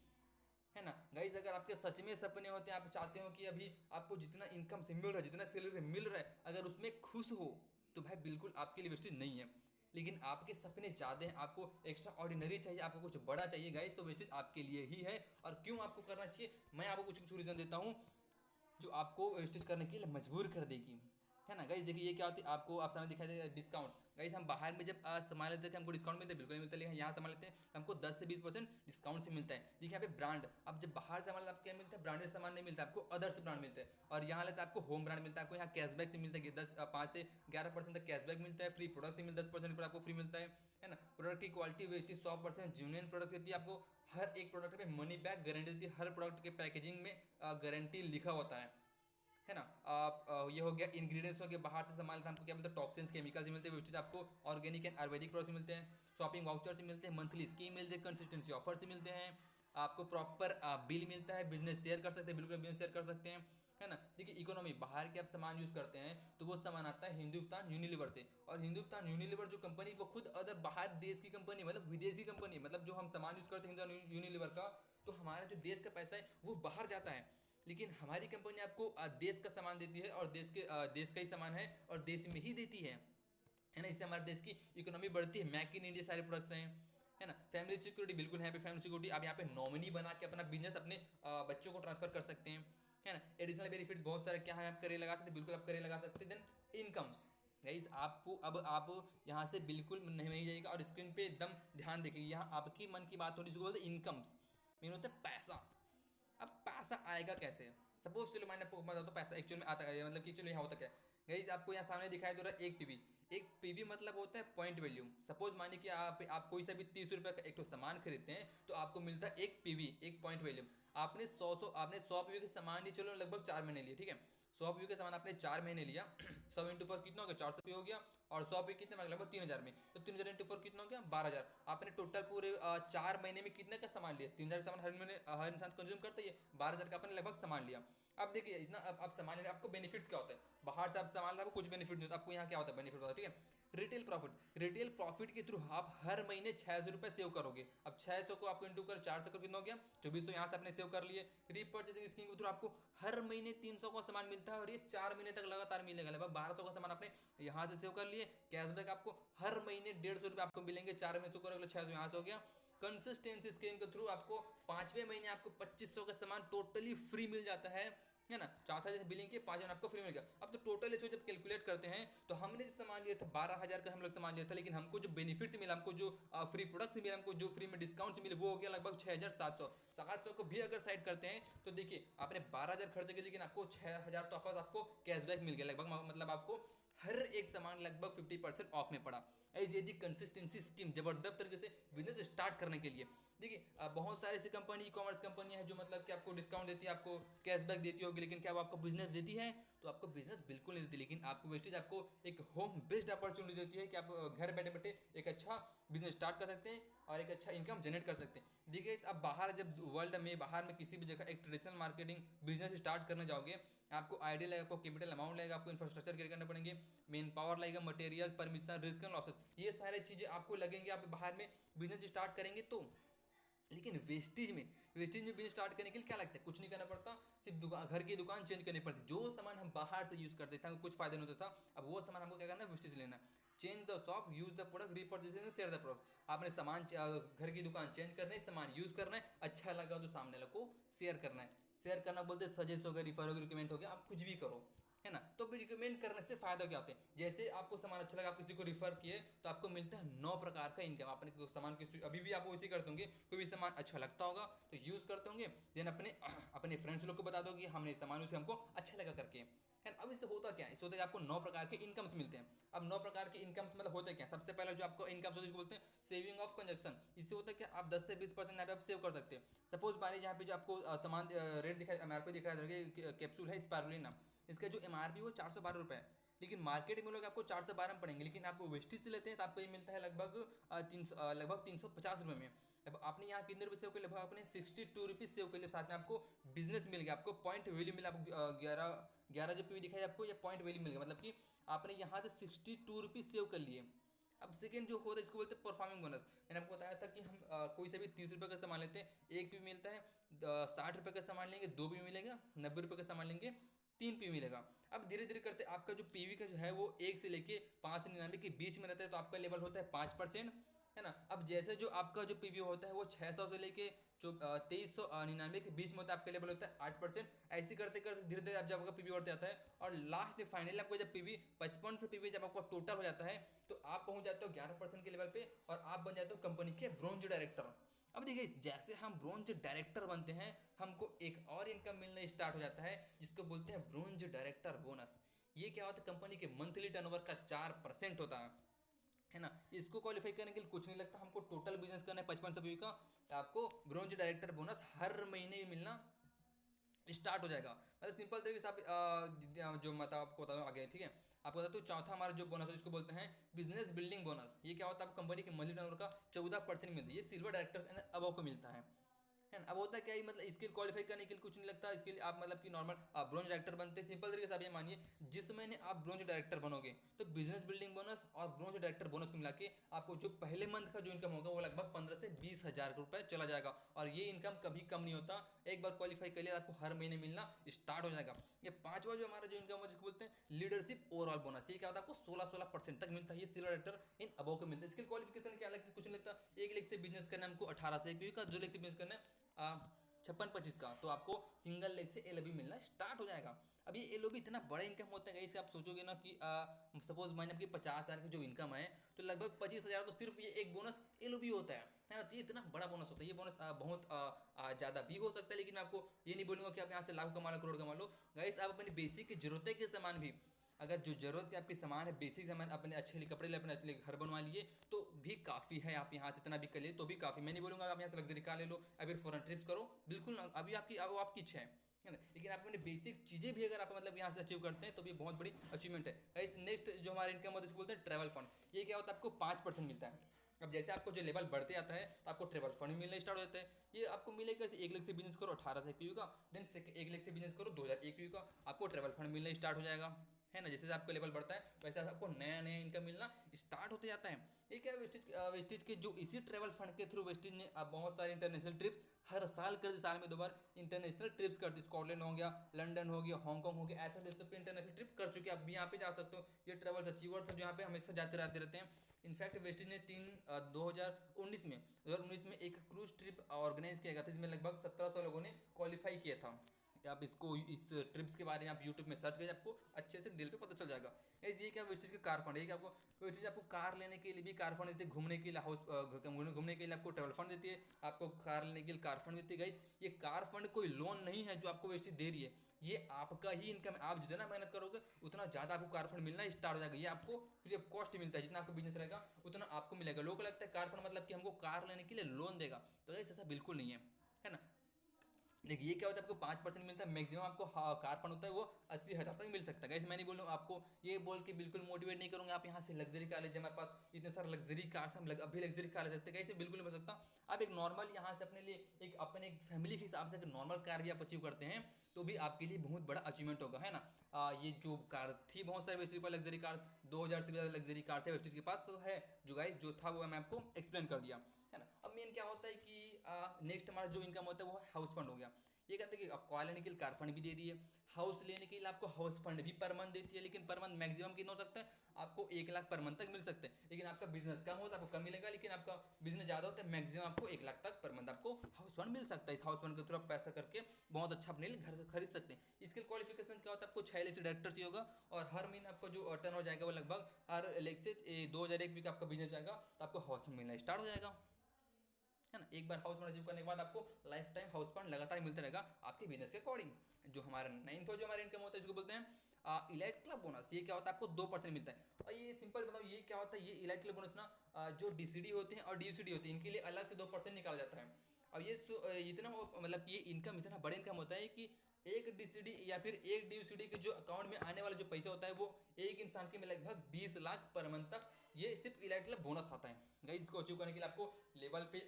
है ना। गाइस अगर आपके सच में सपने होते हैं, आप चाहते हो कि अभी आपको जितना इनकम से मिल रहा है, जितना सैलरी मिल रहा है, अगर उसमें खुश हो तो भाई बिल्कुल आपके लिए वेस्टेज नहीं है। लेकिन आपके सपने ज़्यादा हैं, आपको एक्स्ट्रा ऑर्डिनरी चाहिए, आपको कुछ बड़ा चाहिए गाइस, तो वेस्टेज आपके लिए ही है। और क्यों आपको करना चाहिए, मैं आपको कुछ कुछ रीज़न देता हूँ जो आपको वेस्टेज करने के लिए मजबूर कर देगी, है ना। गाइस देखिए ये क्या होती है, आपको आप सामने दिखाई देगा डिस्काउंट। गाइस हम बाहर में जब सामान लेते हैं हमको डिस्काउंट मिलता है, बिल्कुल नहीं मिलता, लेकिन यहाँ सामान लेते हैं तो हमको 10 से 20% डिस्काउंट से मिलता है। देखिए यहाँ पे ब्रांड, अब जब बाहर सामान आपको क्या मिलता है, ब्रांडेड सामान नहीं मिलता, आपको अदर्स ब्रांड मिलते हैं। और यहाँ लेते हैं आपको होम ब्रांड मिलता है, आपको यहाँ कैशबैक से मिलता है, 5 से 11% तक कैशबैक मिलता है। फ्री प्रोडक्ट से मिलता है, 10% पर आपको फ्री मिलता है ना। प्रोडक्ट की क्वालिटी वेस्टी 100% जेन्युइन प्रोडक्ट देती है आपको। हर एक प्रोडक्ट पे मनी बैक गारंटी देती है, हर प्रोडक्ट के पैकेजिंग में गारंटी लिखा होता है ना। आप ये हो गया इंग्रेडिएंट्स हो गया। बाहर से सामान हमको क्या मिलता है, टॉक्सिन्स केमिकल्स मिलते हैं, वेस्टेज आपको ऑर्गेनिक एंड आयुर्वेदिक प्रोडक्ट्स मिलते हैं। शॉपिंग वाउचर से मिलते हैं, मंथली स्कीम मिलते हैं, कंसिस्टेंसी ऑफर से मिलते हैं, आपको प्रॉपर बिल मिलता है, बिजनेस शेयर कर सकते हैं, बिल्कुल बिजनेस शेयर कर सकते हैं। है ना। देखिए इकोनॉमी, बाहर के आप सामान यूज़ करते हैं तो वो सामान आता है हिंदुस्तान यूनिलीवर से, और हिंदुस्तान यूनिलीवर जो कंपनी वो खुद अदर बाहर देश की कंपनी, मतलब विदेशी कंपनी, मतलब जो हम सामान यूज़ करते हैं हिंदुस्तान यूनिलीवर का, तो हमारा जो देश का पैसा है वो बाहर जाता है। लेकिन हमारी कंपनी आपको देश का सामान देती है, और देश का ही सामान है और देश में ही देती है ना। इससे हमारे देश की इकोनॉमी बढ़ती है, मेक इन इंडिया सारे प्रोडक्ट्स हैं, है ना। फैमिली सिक्योरिटी, बिल्कुल है यहाँ पे फैमिली सिक्योरिटी, आप यहाँ पे नॉमिनी बना के अपना बिजनेस अपने बच्चों को ट्रांसफर कर सकते हैं, है ना। एडिशनल बेनिफिट्स बहुत सारे क्या है, आप करियर लगा सकते हैं, बिल्कुल आप करियर लगा सकते हैं। देन इनकम्स गाइस, आपको अब आप यहाँ से बिल्कुल नहीं जाइएगा और स्क्रीन पे एकदम ध्यान देखिए, यहाँ आपकी मन की बात हो रही है, जिसको बोलते हैं इनकम्स, मीन होता है पैसा। अब पैसा आएगा कैसे? सपोज चलो मैंने आपको बता दो पैसा एक्चुअल में आता है, मतलब कि चलो यहाँ होता क्या है गाइस, आपको यहाँ सामने दिखाई दे रहा है एक पीवी। एक पीवी मतलब होता है पॉइंट वैल्यू। सपोज मानिए कि आप कोई सा भी 30 रुपये का एक तो सामान खरीदते हैं तो आपको मिलता है एक पीवी, एक पॉइंट वैल्यू। आपने 100 पीवी के सामान ही चलो लगभग 4 महीने लिए, ठीक है। 100 पीवी का सामान आपने 4 महीने लिया 100 × 4 कितना हो गया, 400 पी हो गया, और 100 पी कितने में लगभग 3000 में, तो 3000 × 4 कितना हो गया, 12,000। आपने टोटल पूरे 4 महीने में कितने का सामान लिया, 3000 का सामान हर महीने हर इंसान कंज्यूम करता है, 12,000 का आपने लगभग सामान लिया। अब देखिए इतना अब सामान लेने आपको बेनिफिट्स क्या होता है, बाहर से आप सामान लाओ कुछ बेनिफिट नहीं होता, आपको यहाँ क्या होता है बेनिफिट होता है, ठीक है। रिटेल प्रॉफिट के थ्रू आप हर महीने 600 रुपये सेव करोगे। अब 600 को आपको इंटू कर 400 कर कितना हो गया, 2400 यहाँ से आपने सेव कर लिए। रीपर्चेसिंग स्कीम के थ्रू आपको हर महीने 300 का सामान मिलता है, और ये 4 महीने तक लगातार मिलेगा, लगभग 1200 का सामान आपने यहाँ से सेव कर लिए। कैशबैक आपको हर महीने 150 रुपये आपको मिलेंगे, 4 महीने से करोगे 600 यहाँ से हो गया। कंसिस्टेंसी स्कीम के थ्रू आपको 5वें महीने आपको 2500 का सामान टोटली फ्री मिल जाता है ना। चौथा जैसे बिलिंग के 5 आपको फ्री मिल गया। अब तो टोटल इसको जब कैलकुलेट करते हैं तो हमने जो सामान लिया था 12,000 का हम लोग सामान लिया था, लेकिन हमको जो बेनिफिट्स मिला, हमको जो फ्री प्रोडक्ट्स मिला, हमको जो फ्री में डिस्काउंट्स मिले, वो हो गया लगभग 6,700 को भी अगर साइड करते हैं तो देखिए आपने 12,000 खर्च किए, लेकिन आपको 6,000 तो आपको कैशबैक मिल गया लगभग, मतलब आपको हर एक सामान लगभग 50% ऑफ में पड़ा। ऐसी यदि कंसिस्टेंसी स्कीम जबरदस्त तरीके से बिजनेस स्टार्ट करने के लिए। देखिए बहुत सारे ऐसी कंपनी, ई कॉमर्स कंपनी है जो मतलब कि आपको डिस्काउंट देती है, आपको कैशबैक देती होगी, लेकिन क्या वो आपको बिजनेस देती है? तो आपको बिजनेस बिल्कुल नहीं देती, लेकिन आपको वेस्टेज आपको एक होम बेस्ड अपॉर्चुनिटी देती है कि आप घर बैठे बैठे एक अच्छा बिजनेस स्टार्ट कर सकते हैं और एक अच्छा इनकम जनरेट कर सकते हैं। देखिए अब बाहर जब वर्ल्ड में बाहर में किसी भी जगह एक ट्रेडिशनल मार्केटिंग बिजनेस स्टार्ट करने जाओगे, आपको आइडिया लगेगा, आपको कैपिटल अमाउंट लगेगा, आपको इंफ्रास्ट्रक्चर क्रिएट करने पड़ेंगे, मेन पावर लगेगा, material, permission, risk and losses, ये सारी चीज़ें आपको लगेंगे। आप बाहर में बिजनेस स्टार्ट करेंगे तो, लेकिन वेस्टेज में बिजनेस स्टार्ट करने के लिए क्या लगता है, कुछ नहीं करना पड़ता, सिर्फ घर की दुकान चेंज करनी पड़ती। जो सामान हम बाहर से यूज़ करते थे कुछ फायदा नहीं होता था, अब वो सामान हमको क्या करना है, वेस्टेज लेना। Change the shop, use the product, repurchasing, share the product. आपने सामान घर की दुकान चेंज करना है, सामान यूज़ करना है, अच्छा लगा तो सामने वाले को शेयर करना है। शेयर करना बोलते सजेस्ट हो गया, रिफर हो गया, रिकमेंड हो गया, आप कुछ भी करो, है ना। तो रिकमेंड करने से फायदा क्या होता है, जैसे आपको सामान अच्छा लगा, आप किसी को रिफर किए तो आपको मिलता है 9 प्रकार का इनकम। आपने सामान किसी, अभी भी आप वैसे करते होंगे, कोई भी सामान अच्छा लगता होगा तो यूज़ करते होंगे, देन अपने फ्रेंड्स लोग को बता दो कि हमने सामान यूज़ हमको अच्छा लगा करके, है ना। अब इससे होता क्या है, इससे होता है आपको 9 प्रकार के इनकम्स मिलते हैं। अब 9 प्रकार के इनकम्स मतलब होते क्या, सबसे पहले जो आपको इनकम्स होते हैं बोलते हैं सेविंग ऑफ कंजप्शन। इससे होता है कि आप 10 से 20% यहाँ पे आप सेव कर सकते हैं। सपोज मान यहाँ पे जो आपको सामान रेट दिखाई, MRP दिखाई दे रहा है, कैप्सूल है स्पारुलिना, इसका जो MRP वो 412 रुपये है, लेकिन मार्केट में लोग आपको 412 में पड़ेंगे, लेकिन आप वेस्टेज से लेते हैं तो आपको ये मिलता है लगभग 350 रुपये में। अब आपने यहाँ कितने रुपये सेव कर लिया, आपने 62 रुपीज़ सेव कर लिया, साथ में आपको बिजनेस मिल गया, आपको पॉइंट वैल्यू मिला, आपको 11 जो पी दिखाई आपको ये पॉइंट वैल्यू मिल गया, मतलब कि आपने यहाँ से 62 रुपीज़ सेव कर लिए। अब सेकेंड जो होता है इसको बोलते हैं परफॉर्मिंग बोनस। मैंने आपको बताया था कि हम कोई से भी 30 रुपये का सामान लेते हैं, एक भी मिलता है, 60 रुपये का सामान लेंगे 2 भी मिलेगा, 90 रुपये का सामान लेंगे 3 पी मिलेगा। अब धीरे धीरे करते आपका जो पीवी का जो है वो 1 से लेके 599 के बीच में रहता है, तो आपका लेवल होता है 5%, है ना। अब जैसे जो आपका जो पीवी होता है वो 600 से लेके 2399 के बीच में होता है, आपका लेवल होता है 8%। ऐसे करते करते धीरे धीरे आप जब आपका पीवी बढ़ते जाता है, और लास्ट में फाइनली आपको जब पीवी 55 से पीवी जब आपका टोटल हो जाता है तो आप पहुंच जाते हो 11% के लेवल पे, और आप बन जाते हो कंपनी के ब्रोंज डायरेक्टर। अब देखिए जैसे हम ब्रोंज डायरेक्टर बनते हैं, हमको एक और इनकम मिलना स्टार्ट हो जाता है, जिसको बोलते हैं ब्रोंज डायरेक्टर बोनस। ये क्या होता है, कंपनी के मंथली टर्नओवर का 4% होता है ना। इसको क्वालिफाई करने के लिए कुछ नहीं लगता, हमको टोटल बिजनेस करना है 55 से का, तो आपको ब्रोंज डायरेक्टर बोनस हर महीने मिलना स्टार्ट हो जाएगा। मतलब सिंपल तरीके से आप जो मतलब आपको बता दूँ आगे, ठीक है। आपको बता दूँ चौथा हमारा जो बोनस है जिसको बोलते हैं बिजनेस बिल्डिंग बोनस। ये क्या होता है, आपको कंपनी के मंथली टर्नओवर का 14% मिलता है, ये सिल्वर डायरेक्टर्स एंड अबव को मिलता है। है ना। अब होता क्या है, मतलब स्किल क्वालिफाई करने के लिए कुछ नहीं लगता, इसके लिए आप मतलब कि नॉर्मल आप ब्रोंज डायरेक्टर बनते हैं। सिंपल तरीके से आप ये मानिए, जिस महीने आप ब्रोंज डायरेक्टर बनोगे तो बिजनेस बिल्डिंग बोनस और ब्रोंज डायरेक्टर बोनस को मिला के आपको जो पहले मंथ का जो इनकम होगा वो लगभग 15 से 20 हज़ार रुपये चला जाएगा। और ये इनकम कभी कम नहीं होता, एक बार क्वालिफाई कर लिया आपको हर महीने मिलना स्टार्ट हो जाएगा। ये पांचवा जो हमारा जो इनकम है जिसको बोलते हैं लीडरशिप ओवरऑल बोनस, ये क्या होता है आपको 16% तक मिलता है। ये सिल्वर डायरेक्टर इन अबव को मिलता है। स्किल क्वालिफिकेशन क्या अलग कुछ नहीं लगता, 1 लाख से बिजनेस करना है हमको 18 से, 1 का 2 लाख से बिजनेस करना है 56-25 का, तो आपको सिंगल लेग से एलओबी मिलना स्टार्ट हो जाएगा। अब ये एलओबी इतना बड़ा इनकम होता है, इससे आप सोचोगे ना कि सपोज मैंने आपकी 50 हज़ार की जो इनकम है तो लगभग 25 हज़ार तो सिर्फ ये एक बोनस एलओबी होता है ना। तो ये इतना बड़ा बोनस होता है। ये बोनस बहुत ज़्यादा भी हो सकता है, लेकिन आपको ये नहीं बोलूँगा कि आप यहाँ से लाख कमा लो, करोड़ कमा लो। गाइस आप अपनी बेसिक की जरूरतें के सामान भी, अगर जो जरूरत के आपके सामान है, बेसिक सामान, अपने अच्छे लिए कपड़े लिए, अपने अच्छे लिए घर बनवा लिए तो भी काफ़ी है। आप यहाँ से इतना भी कर लिए तो भी काफ़ी, मैं नहीं बोलूँगा आप यहाँ से लग्जरी कार ले लो या फिर फॉरेन ट्रिप्स करो, बिल्कुल ना, अभी आपकी अब आपकी इच्छा है ना। लेकिन आप अपने बेसिक चीज़ें भी अगर आप मतलब यहाँ से अचीव करते हैं तो भी बहुत बड़ी अचीवमेंट है। इस नेक्स्ट जो हमारे इनकम होता है इसको बोलते हैं ट्रैवल फंड। ये क्या होता है आपको 5% मिलता है। अब जैसे आपको जो लेवल बढ़ते जाता है तो आपको ट्रैवल फंड मिलना स्टार्ट हो जाता है। ये आपको मिलेगा जैसे 1 लाख से बिजनेस करो 18 से पीयू का, देन 1 लाख से बिजनेस करो 2001 पीयू का, आपको ट्रैवल फंड मिलना स्टार्ट हो जाएगा, है ना। जैसे जैसे आपका लेवल बढ़ता है वैसे आपको नया नया इनकम मिलना स्टार्ट होते जाता है। ये क्या वेस्टेज वेस्टेज के जो इसी ट्रैवल फंड के थ्रू वेस्टेज ने अब बहुत सारे इंटरनेशनल ट्रिप्स हर साल कर दी, साल में 2 बार इंटरनेशनल ट्रिप्स कर दी। स्कॉटलैंड हो गया, लंदन हो गया, हांगकॉन्ग हो गया, ऐसे देशों पे इंटरनेशनल ट्रिप कर चुके हैं। आप भी यहाँ पे जा सकते हो। ये ट्रैवल्स अचीवर्स जो यहाँ पे हमेशा जाते रहते हैं। इनफैक्ट वेस्टेज ने 2019 में एक क्रूज ट्रिप ऑर्गेनाइज किया गया था, जिसमें लगभग 1700 लोगों ने क्वालिफाई किया था। आप इसको इस ट्रिप्स के बारे में आप यूट्यूब में सर्च करिए, आपको अच्छे से डिटेल पे पता चल जाएगा। ये क्या वेस्टेज के कार फंड है कि आपको वेस्टेज आपको कार लेने के लिए भी कार फंड देती है, घूमने के लिए घूमने के लिए आपको ट्रैवल फंड देती है, आपको कार लेने के लिए कार फंड देती है। गाइस ये कार फंड कोई लोन नहीं है जो आपको वेस्टेज दे रही है, ये आपका ही इनकम है। आप जितना मेहनत करोगे उतना ज़्यादा आपको कार फंड मिलना स्टार्ट हो जाएगा। ये आपको फ्री ऑफ कॉस्ट मिलता है, जितना आपको बिजनेस रहेगा उतना आपको मिलेगा। लोगों को लगता है कार फंड मतलब कि हमको कार लेने के लिए लोन देगा, तो ऐसा बिल्कुल नहीं है ना। देखिए ये क्या होता है आपको 5% मिलता है, मैक्सिमम आपको कार फंड होता है वो 80 हज़ार तक मिल सकता है। गाइस मैं नहीं बोलूँ आपको ये बोल के बिल्कुल मोटिवेट नहीं करूँगा आप यहाँ से लग्जरी कार लीजिए, हमारे पास इतने सारे लग्जरी कार्स हम अभी लग्जरी कार ले सकते हैं। गाइस बिल्कुल नहीं बोल सकता। आप एक नॉर्मल यहाँ से अपने लिए एक अपने फैमिली के हिसाब से अगर नॉर्मल कार भी आप अचीव करते हैं तो भी आपके लिए बहुत बड़ा अचीवमेंट होगा, है ना। ये जो कार थी बहुत सारे वेस्टेज पर लग्जरी कार, 2000 से ज़्यादा लग्जरी कार थे वेस्टेज के पास, तो है जो गाइस जो था वो मैं आपको एक्सप्लेन कर दिया, है ना। अब मेन क्या होता है कि नेक्स्ट हमारा जो इनकम होता है वो हाउस फंड हो गया। ये कहते हैं कि आप कार लेने के लिए कार फंड भी दे दिए, हाउस लेने के लिए आपको हाउस फंड भी पर मंथ देती है, लेकिन पर मंथ मैक्सिमम कितना हो सकता है आपको 1 लाख पर मंथ तक मिल सकते हैं। लेकिन आपका बिजनेस कम होता है आपको कम मिलेगा, लेकिन आपका बिजनेस ज़्यादा होता है मैक्सिमम आपको 1 लाख तक पर मंथ आपको हाउस फंड मिल सकता है। इस हाउस फंड के थ्रू आप पैसा करके बहुत अच्छा अपने लिए घर खरीद सकते हैं। इसके क्वालिफिकेशन क्या होता है आपको 6 लाख से डायरेक्टर चाहिए होगा, और हर महीने आपको जो टर्न हो जाएगा वो लगभग हर लाख से 2001 वीक आपका बिजनेस जाएगा तो आपको हाउस फंड मिलना स्टार्ट हो जाएगा, है ना। एक बार हाउस फंड अचीव करने के बाद आपको लाइफ टाइम हाउस फंड लगातार मिलता रहेगा आपके बिजनेस के अकॉर्डिंग। जो हमारा 9th जो हमारा इनकम होता है इसको बोलते हैं इलाइट क्लब बोनस। ये क्या होता है आपको 2% मिलता है। और ये सिंपल बताओ ये क्या होता है, ये इलाइट क्लब बोनस ना जो डीसीडी होते हैं और डीयूसीडी होते हैं इनके लिए अलग से 2% निकाला जाता है। अब ये इतना मतलब ये इनकम इतना बड़ा इनकम होता है कि एक डीसीडी या फिर एक डीयूसीडी के जो अकाउंट में आने वाला जो पैसा होता है वो एक इंसान के में लगभग 20 लाख पर मंथ तक ये सिर्फ इलाइट क्लब बोनस आता है। गाइस इसको अचीव करने के लिए आपको लेवल पे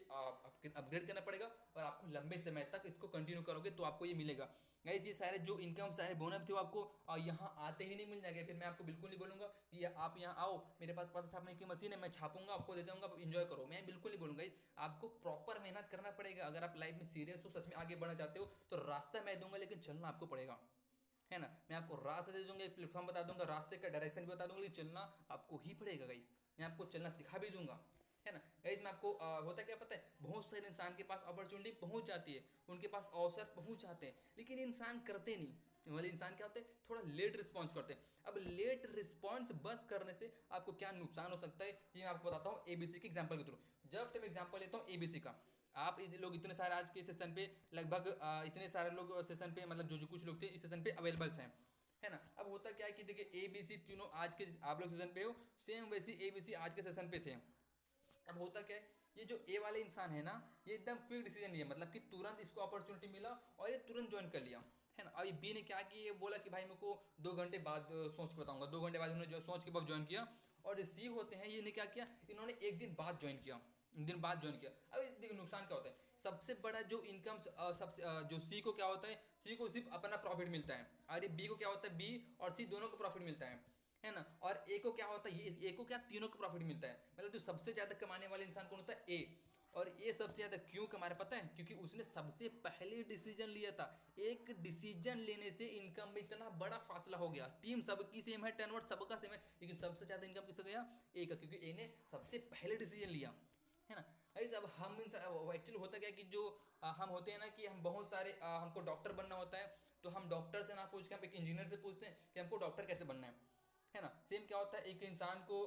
अपग्रेड करना पड़ेगा और आपको लंबे समय तक इसको कंटिन्यू करोगे तो आपको ये मिलेगा। गाइस ये सारे जो इनकम सारे बोनस थे वो आपको यहाँ आते ही नहीं मिल जाएंगे। फिर मैं आपको बिल्कुल नहीं बोलूँगा कि आप यहाँ आओ मेरे पास पैसा छापने की मशीन है मैं छापूंगा आपको दे दूँगा आप इन्जॉय करो, मैं बिल्कुल नहीं बोलूँगा। इस आपको प्रॉपर मेहनत करना पड़ेगा। अगर आप लाइफ में सीरियस हो सच में आगे बढ़ना चाहते हो तो रास्ता मैं दूंगा लेकिन चलना आपको पड़ेगा, है ना। मैं आपको रास्ता दे दूंगा, एक प्लेटफॉर्म बता दूंगा, रास्ते का डायरेक्शन भी बता दूंगा, लेकिन चलना आपको ही पड़ेगा गाइस। मैं आपको चलना सिखा भी दूंगा, है ना। गाइस मैं आपको होता क्या पता है, बहुत सारे इंसान के पास अपॉर्चुनिटी पहुंच जाती है, उनके पास अवसर पहुंच जाते हैं, लेकिन इंसान करते नहीं। मतलब इंसान क्या होते हैं थोड़ा लेट रिस्पॉन्स करते हैं। अब लेट रिस्पॉन्स बस करने से आपको क्या नुकसान हो सकता है ये मैं आपको बताता हूँ एबीसी के एग्जाम्पल के थ्रू। जस्ट मैं एग्जाम्पल लेता हूँ एबीसी का। आप लोग इतने सारे आज के सेशन पे लगभग इतने सारे लोग सेशन पे मतलब जो कुछ लोग थे इस सेशन पे अवेलेबल्स हैं, है ना। अब होता क्या है कि देखिए एबीसी तीनों आज के आप लोग सेशन पे हो सेम वैसी एबीसी आज के सेशन पे थे। अब होता क्या है ये जो ए वाले इंसान है ना ये एकदम क्विक डिसीजन लिया, मतलब कि तुरंत इसको अपॉर्चुनिटी मिला और ये तुरंत ज्वाइन कर लिया, है ना। अभी बी ने क्या किया ये बोला कि भाई मेरे को 2 घंटे बाद सोच के बताऊंगा। 2 घंटे बाद उन्होंने जो सोच के बाद ज्वाइन किया। और जो सी होते हैं ये ने क्या किया इन्होंने 1 दिन बाद ज्वाइन किया, 1 दिन बाद ज्वाइन किया। अब देखिए नुकसान क्या होता है, सबसे बड़ा जो इनकम सबसे जो सी को क्या होता है, सी को सिर्फ अपना प्रॉफिट मिलता है, और ये बी को क्या होता है, बी और सी दोनों को प्रॉफिट मिलता है ना। और ए को क्या होता है, ये ए को क्या, तीनों को प्रॉफिट मिलता है। मतलब जो सबसे ज़्यादा कमाने वाले इंसान कौन होता है, ए। और ये सबसे ज़्यादा क्यों कमा रहा पता है, क्योंकि उसने सबसे पहले डिसीजन लिया था। एक डिसीजन लेने से इनकम में इतना बड़ा फासला हो गया। टीम सबकी सेम है, टर्नओवर सबका सेम है, लेकिन सबसे ज़्यादा इनकम किसका गया, ए का, क्योंकि ए ने सबसे पहले डिसीजन लिया, है ना। ऐसे अब हम एक्चुअली होता क्या है कि जो हम होते हैं ना कि हम बहुत सारे हमको डॉक्टर बनना होता है, तो हम डॉक्टर से ना पूछ के हम एक इंजीनियर से पूछते हैं कि हमको डॉक्टर कैसे बनना है ना। सेम क्या होता है, एक इंसान को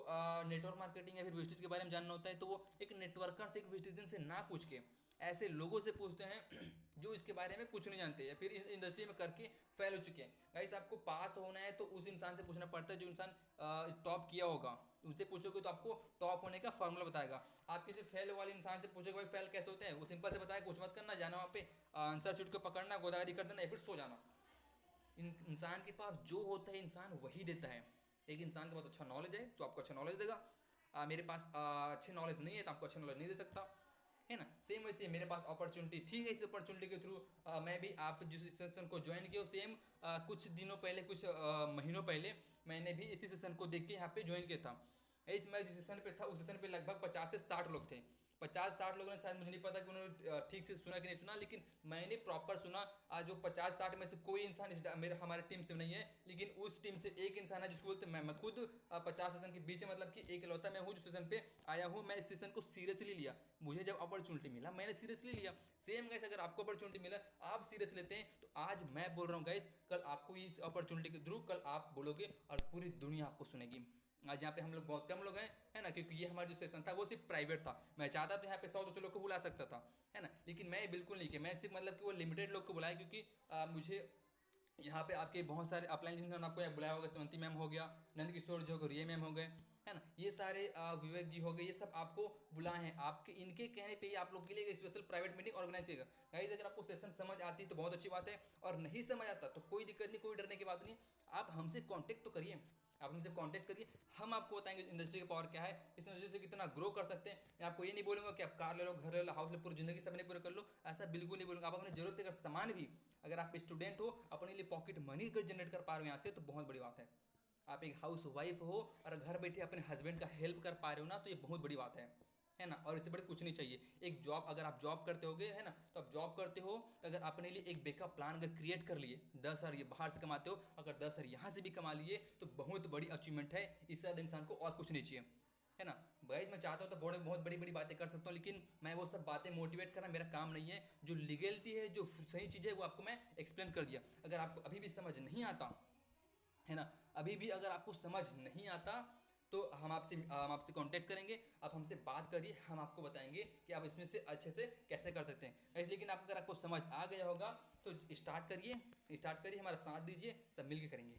नेटवर्क मार्केटिंग या फिर वेस्टेज के बारे में जानना होता है, तो वो एक नेटवर्कर से, एक वेस्टेजन से ना पूछ के ऐसे लोगों से पूछते हैं जो इसके बारे में कुछ नहीं जानते या फिर इस इंडस्ट्री में करके फेल हो चुके हैं। गाइस आपको पास होना है तो उस इंसान से पूछना पड़ता है जो इंसान टॉप किया होगा। उनसे पूछोगे तो आपको टॉप होने का फॉर्मूला बताएगा। आप किसी फेल वाले इंसान से पूछोगे भाई फेल कैसे होते हैं, वो सिंपल से बताएगा कुछ मत करना, जाना वहाँ पे आंसर शीट को पकड़ना, गोदावरी कर देना या फिर सो जाना। इंसान के पास जो होता है इंसान वही देता है। एक इंसान के पास अच्छा नॉलेज है तो आपको अच्छा नॉलेज देगा, मेरे पास अच्छी नॉलेज नहीं है तो आपको अच्छा नॉलेज नहीं दे सकता, है ना। सेम वैसे मेरे पास अपॉर्चुनिटी थी, इस अपॉर्चुनिटी के थ्रू मैं भी आप जिस सेशन को ज्वाइन किया सेम कुछ दिनों पहले, कुछ महीनों पहले मैंने भी इसी सेशन को देख के यहाँ पे ज्वाइन किया था। इस मैं जिस सेशन पे था उस सेशन पे लगभग 50 से 60 लोग थे। 50-60 लोगों ने, शायद मुझे नहीं पता कि उन्होंने ठीक से सुना कि नहीं सुना, लेकिन मैंने प्रॉपर सुना। आज जो 50-60 में से कोई इंसान इस मेरे हमारे टीम से नहीं है, लेकिन उस टीम से एक इंसान है जिसको बोलते हैं मैं खुद 50 सेशन के बीच, मतलब कि एक लौता मैं हूँ जो सेशन पे आया हूँ। मैं इस सेशन को सीरियसली लिया, मुझे जब अपॉर्चुनिटी मिला मैंने सीरियसली लिया। सेम गाइस अगर आपको अपॉर्चुनिटी मिला आप सीरियस लेते हैं, तो आज मैं बोल रहा हूँ गाइस, कल आपको इस अपॉर्चुनिटी के थ्रू कल आप बोलोगे और पूरी दुनिया आपको सुनेगी। आज यहाँ पे हम लोग बहुत कम लोग हैं, है ना, क्योंकि ये हमारा जो सेशन था वो सिर्फ प्राइवेट था। मैं चाहता तो यहाँ पे 100-200 लोग को बुला सकता था, है ना, लेकिन मैं बिल्कुल नहीं किया। मैं सिर्फ मतलब कि वो लिमिटेड लोग को बुलाया, क्योंकि मुझे यहाँ पे आपके बहुत सारे अपलाइन जिन्होंने आपको बुलाया होगा, समंती मैम हो गया, नंद किशोर जी हो गए, रिया मैम हो गए, है ना, ये सारे विवेक जी हो गए, ये सब आपको बुलाए हैं। आपके इनके कहने पे ही आप लोग के लिए एक स्पेशल प्राइवेट मीटिंग ऑर्गेनाइज किएगा। गाइस अगर आपको सेशन समझ आती है तो बहुत अच्छी बात है, और नहीं समझ आता तो कोई दिक्कत नहीं, कोई डरने की बात नहीं। आप हमसे कांटेक्ट तो करिए, आप हमसे कांटेक्ट करिए, हम आपको बताएंगे इंडस्ट्री का पावर क्या है, इस इंडस्ट्री से कितना ग्रो कर सकते हैं। मैं आपको ये नहीं बोलूँगा कि आप कार ले लो, घर ले लो, हाउस ले, पूरी ज़िंदगी सपने पूरे कर लो, ऐसा बिल्कुल नहीं बोलूँगा। आप अपनी जरूरत अगर सामान भी, अगर आप स्टूडेंट हो अपने लिए पॉकेट मनी अगर जनरेट कर पा रहे हो यहाँ से, तो बहुत बड़ी बात है। आप एक हाउस वाइफ हो और घर बैठे अपने हस्बैंड का हेल्प कर पा रहे हो ना, तो ये बहुत बड़ी बात है ना। और इससे बड़े कुछ नहीं चाहिए। एक जॉब, अगर आप जॉब करते होगे, है ना, तो आप जॉब करते हो तो अगर अपने लिए एक बैकअप प्लान अगर क्रिएट कर लिए, 10,000 ये बाहर से कमाते हो, अगर 10,000 यहाँ से भी कमा लिए तो बहुत बड़ी अचीवमेंट है। इससे ज़्यादा इंसान को और कुछ नहीं चाहिए, है ना। गाइस मैं चाहता हूँ तो बहुत बड़ी बड़ी बातें कर सकता हूँ, लेकिन मैं वो सब बातें मोटिवेट करना मेरा काम नहीं है। जो लीगलिटी है, जो सही चीज़ है, वो आपको मैं एक्सप्लेन कर दिया। अगर आपको अभी भी समझ नहीं आता, है ना, अभी भी अगर आपको समझ नहीं आता, तो हम आपसे कांटेक्ट करेंगे, आप हमसे बात करिए, हम आपको बताएंगे कि आप इसमें से अच्छे से कैसे कर सकते हैं। लेकिन अगर आपको समझ आ गया होगा तो स्टार्ट करिए, हमारा साथ दीजिए, सब मिलके करेंगे।